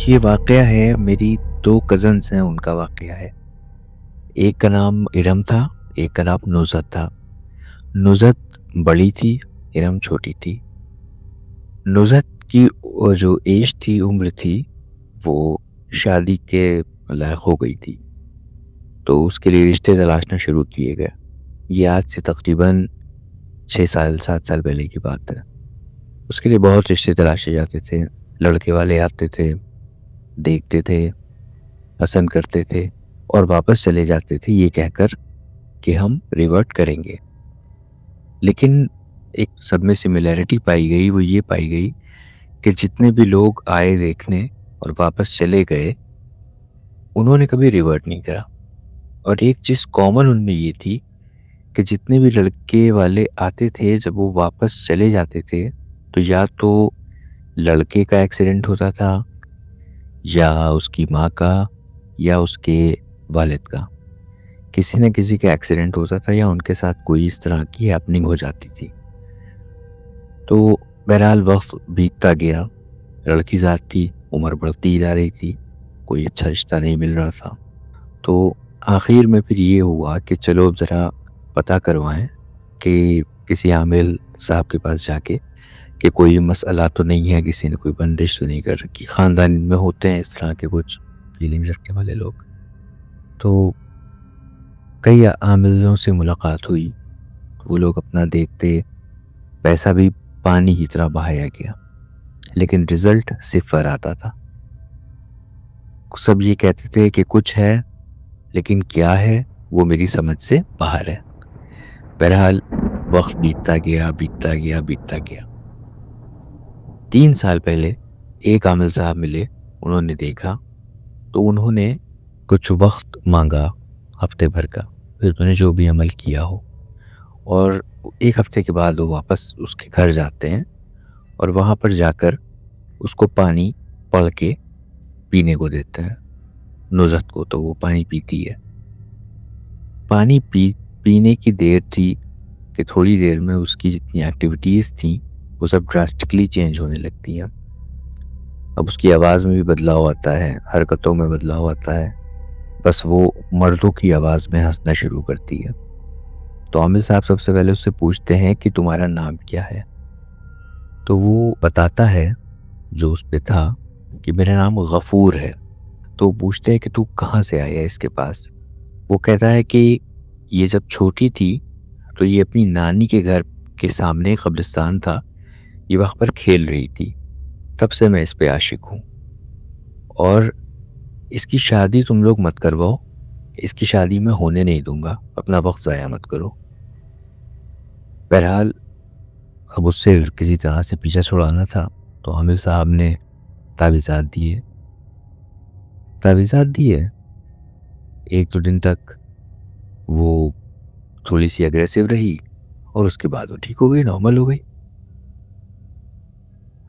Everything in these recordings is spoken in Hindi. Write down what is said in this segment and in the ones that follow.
ये वाक़या है मेरी 2 कज़िन्स हैं उनका वाक़या है। एक का नाम इरम था, एक का नाम नुज़त था। नुज़त बड़ी थी, इरम छोटी थी। नुज़त की जो एज थी, उम्र थी, वो शादी के लायक हो गई थी। तो उसके लिए रिश्ते तलाशना शुरू किए गए। ये आज से तकरीबन 6 साल 7 साल पहले की बात है। उसके लिए बहुत रिश्ते तलाशे जाते थे। लड़के वाले आते थे, देखते थे, पसंद करते थे और वापस चले जाते थे ये कहकर कि हम रिवर्ट करेंगे। लेकिन एक सब में सिमिलैरिटी पाई गई, वो ये पाई गई कि जितने भी लोग आए देखने और वापस चले गए, उन्होंने कभी रिवर्ट नहीं करा। और एक चीज़ कॉमन उनमें ये थी कि जितने भी लड़के वाले आते थे, जब वो वापस चले जाते थे, तो या तो लड़के का एक्सीडेंट होता था, या उसकी माँ का, या उसके वालिद का। किसी न किसी का एक्सीडेंट होता था या उनके साथ कोई इस तरह की हैपनिंग हो जाती थी। तो बहरहाल वक्त बीतता गया, लड़की ज़ात थी, उम्र बढ़ती ही जा रही थी, कोई अच्छा रिश्ता नहीं मिल रहा था। तो आखिर में फिर ये हुआ कि चलो अब ज़रा पता करवाएं कि किसी आमिल साहब के पास जाके कि कोई मसला तो नहीं है, किसी ने कोई बंदिश तो नहीं कर रखी। ख़ानदान में होते हैं इस तरह के कुछ फीलिंग्स रखने वाले लोग। तो कई आमिलों से मुलाकात हुई, वो लोग अपना देखते, पैसा भी पानी की तरह बहाया गया, लेकिन रिजल्ट सिफर आता था। सब ये कहते थे कि कुछ है, लेकिन क्या है वो मेरी समझ से बाहर है। बहरहाल वक्त बीतता गया, बीतता गया, बीतता गया। 3 साल पहले एक आमिल साहब मिले, उन्होंने देखा, तो उन्होंने कुछ वक्त मांगा, हफ्ते भर का, फिर उन्होंने जो भी अमल किया हो। और 1 हफ्ते के बाद वो वापस उसके घर जाते हैं और वहाँ पर जाकर उसको पानी पड़ के पीने को देते हैं, नुज़त को। तो वो पानी पीती है। पानी पीने की देर थी कि थोड़ी देर में उसकी जितनी एक्टिविटीज़ थी वो सब ड्रास्टिकली चेंज होने लगती हैं। अब उसकी आवाज़ में भी बदलाव आता है, हरकतों में बदलाव आता है। बस वो मर्दों की आवाज़ में हंसना शुरू करती है। तो आमिल साहब सबसे पहले उससे पूछते हैं कि तुम्हारा नाम क्या है। तो वो बताता है, जो उस पे था, कि मेरा नाम गफूर है। तो वो पूछते हैं कि तू कहाँ से आया है इसके पास। वो कहता है कि ये जब छोटी थी तो ये अपनी नानी के घर के सामने कब्रिस्तान था, ये वहाँ पर खेल रही थी, तब से मैं इस पे आशिक हूँ। और इसकी शादी तुम लोग मत करवाओ, इसकी शादी मैं होने नहीं दूंगा, अपना वक्त ज़ाया मत करो। बहरहाल अब उससे किसी तरह से पीछा छुड़ाना था, तो आमिर साहब ने तावीज़ात दिए। तावीज़ात दिए, 1-2 दिन तक वो थोड़ी सी अग्रेसिव रही और उसके बाद वो ठीक हो गई, नॉर्मल हो गई।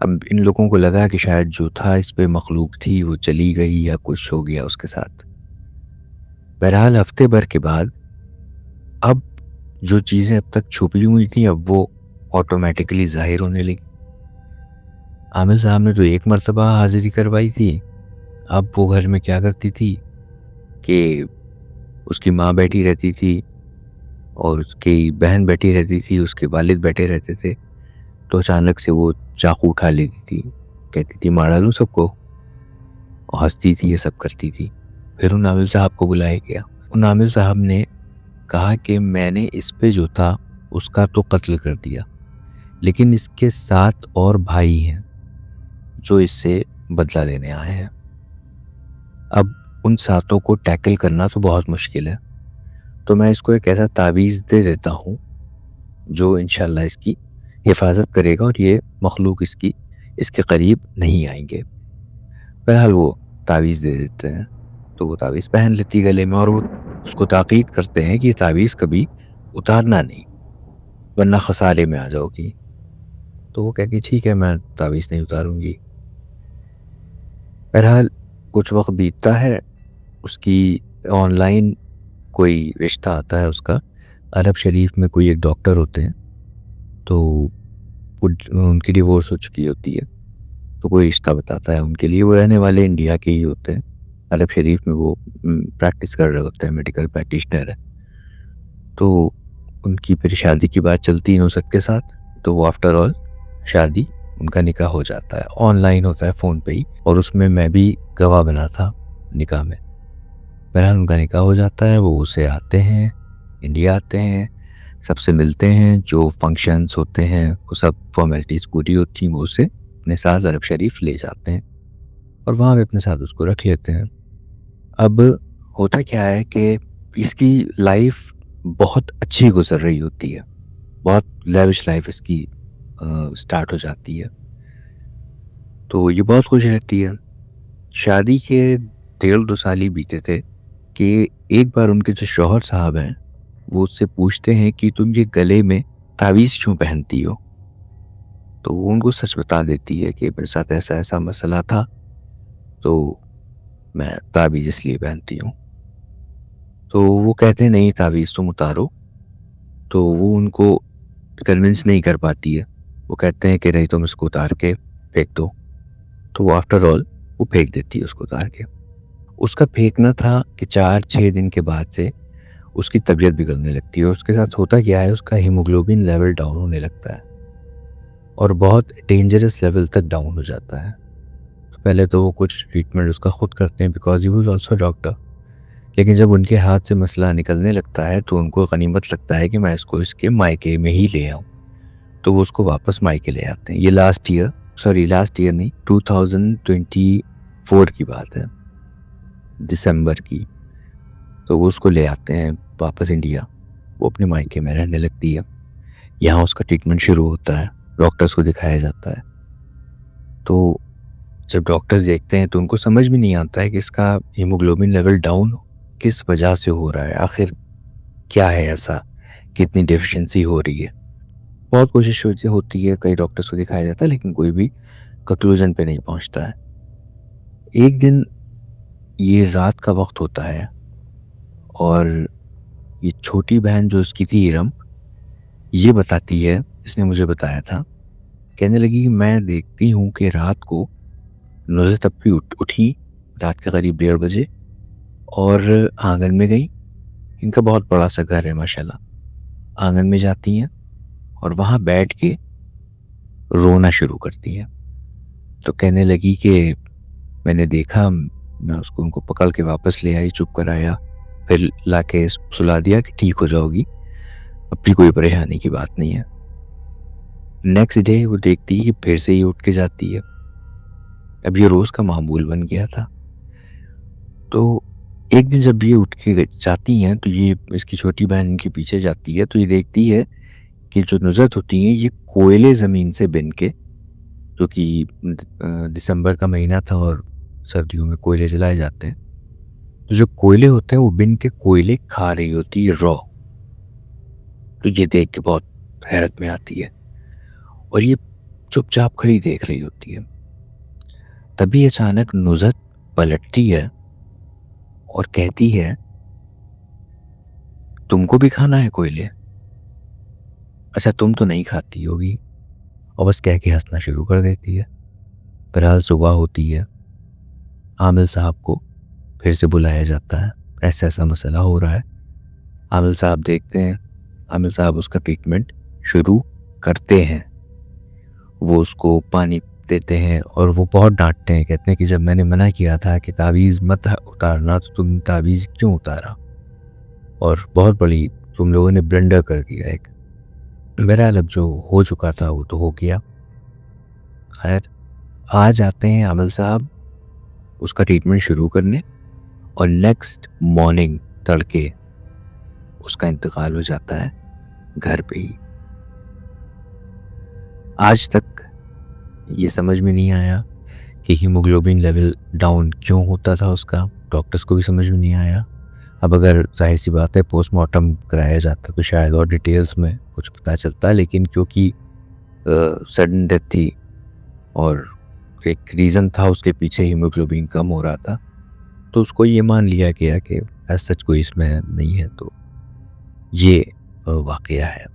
अब इन लोगों को लगा कि शायद जो था इस पे मखलूक थी, वो चली गई या कुछ हो गया उसके साथ। बहरहाल हफ्ते भर के बाद अब जो चीज़ें अब तक छुपी हुई थी, अब वो ऑटोमेटिकली ज़ाहिर होने लगी। आमिर साहब ने तो एक मर्तबा हाजिरी करवाई थी, अब वो घर में क्या करती थी कि उसकी माँ बैठी रहती थी और उसकी बहन बैठी रहती थी, उसके वालिद बैठे रहते थे। तो अचानक से वो चाकू उठा लेती थी, कहती थी मार डालूं सबको, और हंसती थी, ये सब करती थी। फिर उन आमिल साहब को बुलाया गया। उन आमिल साहब ने कहा कि मैंने इस पे जो था उसका तो कत्ल कर दिया, लेकिन इसके 7 और भाई हैं जो इससे बदला लेने आए हैं। अब उन 7 को टैकल करना तो बहुत मुश्किल है, तो मैं इसको एक ऐसा तावीज़ दे देता हूँ जो इंशाल्लाह इसकी हिफाजत करेगा और ये मखलूक इसके करीब नहीं आएंगे। बहरहाल वो तावीज़ दे देते हैं, तो वो तावीज़ पहन लेती गले में, और वो उसको ताकीद करते हैं कि ये तावीज़ कभी उतारना नहीं, वरना खसारे में आ जाओगी। तो वो कहती ठीक है, मैं तावीज़ नहीं उतारूंगी। बहरहाल कुछ वक्त बीतता है, उसकी ऑनलाइन कोई रिश्ता आता है उसका। अरब शरीफ में कोई एक डॉक्टर होते हैं, तो उनकी डिवोर्स हो चुकी होती है। तो कोई रिश्ता बताता है उनके लिए। वो रहने वाले इंडिया के ही होते हैं, अरब शरीफ में वो प्रैक्टिस कर रहे होते हैं, मेडिकल प्रैक्टिशनर है। तो उनकी फिर शादी की बात चलती है नुसरत के साथ। तो वो आफ्टर ऑल शादी, उनका निकाह हो जाता है, ऑनलाइन होता है फ़ोन पे ही, और उसमें मैं भी गवाह बना था निकाह में। बहरहाल उनका निकाह हो जाता है, वो उसे आते हैं, इंडिया आते हैं, सबसे मिलते हैं, जो फंक्शंस होते हैं वो सब फॉर्मेलिटीज़ पूरी होती हैं, वो उसे अपने साथ अरब शरीफ ले जाते हैं और वहाँ पे अपने साथ उसको रख लेते हैं। अब होता क्या है कि इसकी लाइफ बहुत अच्छी गुजर रही होती है, बहुत लेविश लाइफ इसकी स्टार्ट हो जाती है, तो ये बहुत खुश रहती है। शादी के 1.5-2 साल ही बीते थे कि एक बार उनके जो शौहर साहब हैं वो उससे पूछते हैं कि तुम ये गले में तावीज़ क्यों पहनती हो। तो वो उनको सच बता देती है कि मेरे साथ ऐसा ऐसा मसला था, तो मैं तावीज़ इसलिए पहनती हूँ। तो वो कहते हैं नहीं, तावीज़ तुम उतारो। तो वो उनको कन्विंस नहीं कर पाती है। वो कहते हैं कि नहीं, तुम इसको उतार के फेंक दो। तो वो आफ्टर ऑल वो फेंक देती है उसको उतार के। उसका फेंकना था कि 4-6 दिन के बाद से उसकी तबीयत बिगड़ने लगती है। और उसके साथ होता क्या है, उसका हीमोग्लोबिन लेवल डाउन होने लगता है और बहुत डेंजरस लेवल तक डाउन हो जाता है। तो पहले तो वो कुछ ट्रीटमेंट उसका खुद करते हैं, because he was also doctor. लेकिन जब उनके हाथ से मसला निकलने लगता है तो उनको गनीमत लगता है कि मैं इसको इसके मायके में ही ले आऊँ। तो वो उसको वापस मायके ले आते हैं। ये लास्ट ईयर नहीं, 2024 की बात है, दिसंबर की। तो वो उसको ले आते हैं वापस इंडिया। वो अपने मायके में रहने लगती है। यहाँ उसका ट्रीटमेंट शुरू होता है, डॉक्टर्स को दिखाया जाता है। तो जब डॉक्टर्स देखते हैं तो उनको समझ भी नहीं आता है कि इसका हीमोग्लोबिन लेवल डाउन किस वजह से हो रहा है, आखिर क्या है ऐसा, कितनी डेफिशिएंसी हो रही है। बहुत कोशिश होती है, कई डॉक्टर्स को दिखाया जाता है, लेकिन कोई भी कंक्लूजन पे नहीं पहुंचता है। एक दिन ये रात का वक्त होता है और ये छोटी बहन जो उसकी थी इरम, ये बताती है, इसने मुझे बताया था, कहने लगी मैं देखती हूँ कि रात को नुज़रत अप्पी उठी रात के करीब 1:30 बजे और आंगन में गई। इनका बहुत बड़ा सा घर है माशाल्लाह। आंगन में जाती हैं और वहाँ बैठ के रोना शुरू करती हैं। तो कहने लगी कि मैंने देखा, मैं उसको उनको पकड़ के वापस ले आई, चुप कराया, फिर लाके सुला दिया कि ठीक हो जाओगी, अपनी कोई परेशानी की बात नहीं है। नेक्स्ट डे वो देखती है कि फिर से ही उठ के जाती है। अब ये रोज़ का मामूल बन गया था। तो एक दिन जब ये उठ के जाती हैं तो ये इसकी छोटी बहन इनके पीछे जाती है, तो ये देखती है कि जो नुज़रत होती हैं ये कोयले ज़मीन से बिन के, जो कि दिसंबर का महीना था और सर्दियों में कोयले जलाए जाते हैं, तो जो कोयले होते हैं वो बिन के कोयले खा रही होती है रॉ। तो ये देख के बहुत हैरत में आती है और ये चुपचाप खड़ी देख रही होती है। तभी अचानक नुज़रत पलटती है और कहती है तुमको भी खाना है कोयले? अच्छा, तुम तो नहीं खाती होगी। और बस कह के हंसना शुरू कर देती है। बहरहाल सुबह होती है, आमिल साहब को फिर से बुलाया जाता है, ऐसा ऐसा मसला हो रहा है। आमिल साहब देखते हैं, आमिल साहब उसका ट्रीटमेंट शुरू करते हैं। वो उसको पानी देते हैं और वो बहुत डांटते हैं, कहते हैं कि जब मैंने मना किया था कि तावीज़ मत उतारना तो तुम तावीज़ क्यों उतारा, और बहुत बड़ी तुम लोगों ने ब्लंडर कर दिया एक। बहरहाल अब जो हो चुका था वो तो हो गया। खैर, आज आते हैं आमिल साहब उसका ट्रीटमेंट शुरू करने और नेक्स्ट मॉर्निंग तड़के उसका इंतकाल हो जाता है घर पे ही। आज तक ये समझ में नहीं आया कि हीमोग्लोबिन लेवल डाउन क्यों होता था उसका, डॉक्टर्स को भी समझ में नहीं आया। अब अगर जाहिर सी बात है पोस्टमार्टम कराया जाता तो शायद और डिटेल्स में कुछ पता चलता, लेकिन क्योंकि सडन डेथ थी और एक रीज़न था उसके पीछे, हीमोग्लोबिन कम हो रहा था, तो उसको ये मान लिया गया कि एज सच कोई इसमें नहीं है। तो ये वाकया है।